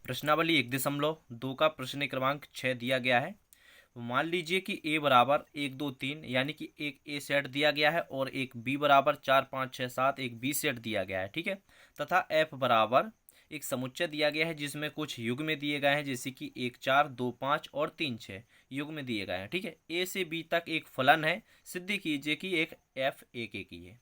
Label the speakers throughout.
Speaker 1: प्रश्नावली 1.2 का प्रश्न क्रमांक 6 दिया गया है। मान लीजिए कि ए बराबर 1 2 3 यानी कि एक ए सेट दिया गया है और एक बी बराबर 4 5 6 7 एक बी सेट दिया गया है, ठीक है। तथा एफ बराबर एक समुच्चय दिया गया है जिसमें कुछ युग्म दिए गए हैं, जैसे कि 1 4 2 5 और 3 6 युग्म दिए गए हैं, ठीक है। ए से बी तक एक फलन है, सिद्ध कीजिए कि एक एफ एक एक ही है।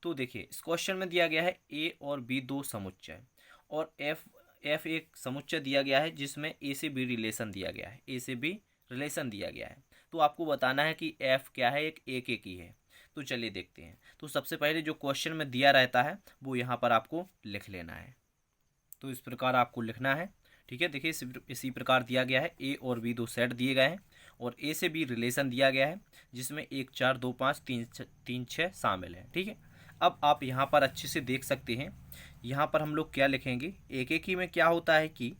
Speaker 1: तो देखिए इस क्वेश्चन में दिया गया है ए और बी दो समुच्चय और एफ एक समुच्चय दिया गया है जिसमें ए से बी रिलेशन दिया गया है, ए से बी रिलेशन दिया गया है। तो आपको बताना है कि एफ क्या है, एक एक ही है। तो चलिए देखते हैं। तो सबसे पहले जो क्वेश्चन में दिया रहता है वो यहाँ पर आपको लिख लेना है। तो इस प्रकार आपको लिखना है, ठीक है। देखिए इसी प्रकार दिया गया है, ए और बी दो सेट दिए गए हैं और ए से बी रिलेशन दिया गया है जिसमें 1 4 2 5 3 6 शामिल है, ठीक है। अब आप यहाँ पर अच्छे से देख सकते हैं, यहाँ पर हम लोग क्या लिखेंगे, एक एक ही में क्या होता है कि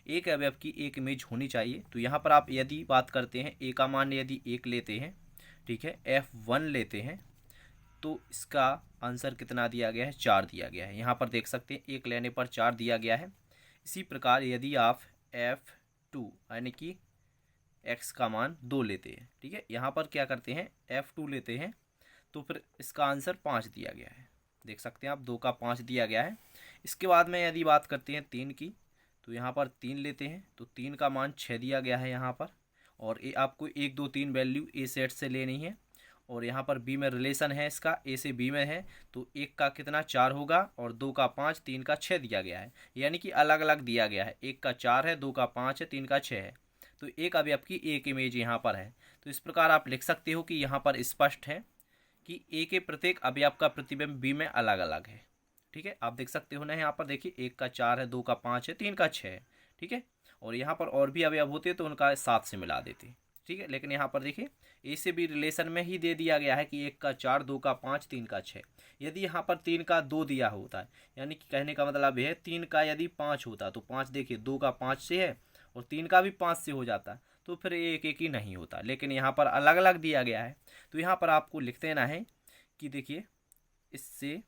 Speaker 1: एक अवयव की एक इमेज होनी चाहिए। तो यहाँ पर आप यदि बात करते हैं ए का मान यदि 1 लेते हैं, ठीक है, F1 लेते हैं, तो इसका आंसर कितना दिया गया है, 4 दिया गया है। यहाँ पर देख सकते हैं 1 लेने पर 4 दिया गया है। इसी प्रकार यदि आप F2 यानी कि x का मान 2 लेते हैं, ठीक है, यहाँ पर क्या करते हैं F2 लेते हैं, तो फिर इसका आंसर 5 दिया गया है। देख सकते हैं आप 2 का 5 दिया गया है। इसके बाद में यदि बात करते हैं 3 की, तो यहाँ पर 3 लेते हैं तो 3 का मान 6 दिया गया है यहाँ पर। और ये आपको 1 2 3 वैल्यू ए सेट से लेनी है और यहाँ पर बी में रिलेशन है इसका, ए से बी में है, तो 1 का कितना 4 होगा और 2 का 5 3 का 6 दिया गया है, यानी कि अलग अलग दिया गया है। 1 का 4 है, 2 का 5 है, 3 का 6 है, तो एक अभी आपकी एक इमेज यहाँ पर है। तो इस प्रकार आप लिख सकते हो कि यहाँ पर स्पष्ट है कि ए के प्रत्येक अवयव का प्रतिबिंब बी में अलग अलग है, ठीक है। आप देख सकते हो ना, यहाँ पर देखिए 1 का 4 है, 2 का 5 है, 3 का 6 है, ठीक है। और यहाँ पर और भी अवयव होते तो उनका 7 से मिला देते, ठीक है। लेकिन यहाँ पर देखिए ए से बी रिलेशन में ही दे दिया गया है कि 1 का 4 2 का 5 3 का 6। यदि यहाँ पर 3 का 2 दिया होता है, यानी कि कहने का मतलब यह है 3 का यदि 5 होता तो 5 देखिए 2 का 5 से है और 3 का भी 5 से हो जाता, तो फिर एक एक ही नहीं होता। लेकिन यहाँ पर अलग अलग दिया गया है, तो यहाँ पर आपको लिख देना है कि देखिए इससे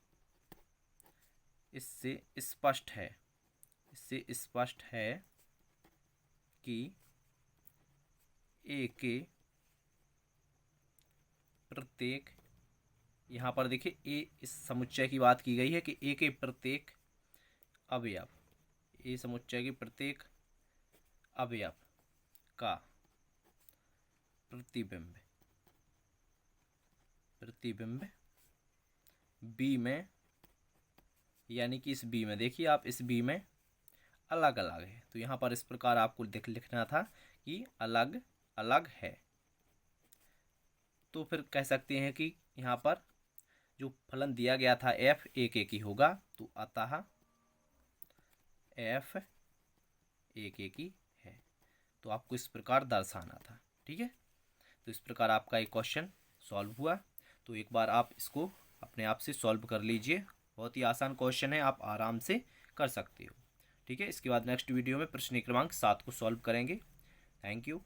Speaker 1: इससे स्पष्ट है, इससे स्पष्ट है कि ए के प्रत्येक, यहाँ पर देखिए ए इस समुच्चय की बात की गई है कि ए के प्रत्येक अवयव, ए समुच्चय के प्रत्येक अवयव का प्रतिबिंब प्रतिबिंब बी में, यानी कि इस बी में, देखिए आप इस बी में अलग अलग है। तो यहाँ पर इस प्रकार आपको लिखना था कि अलग अलग है। तो फिर कह सकते हैं कि यहाँ पर जो फलन दिया गया था एफ एक एक ही होगा, तो अतः एफ एक एक ही है। तो आपको इस प्रकार दर्शाना था, ठीक है। तो इस प्रकार आपका एक क्वेश्चन सॉल्व हुआ। तो एक बार आप इसको अपने आप से सॉल्व कर लीजिए, बहुत ही आसान क्वेश्चन है, आप आराम से कर सकते हो, ठीक है। इसके बाद नेक्स्ट वीडियो में प्रश्न क्रमांक 7 को सॉल्व करेंगे। Thank you.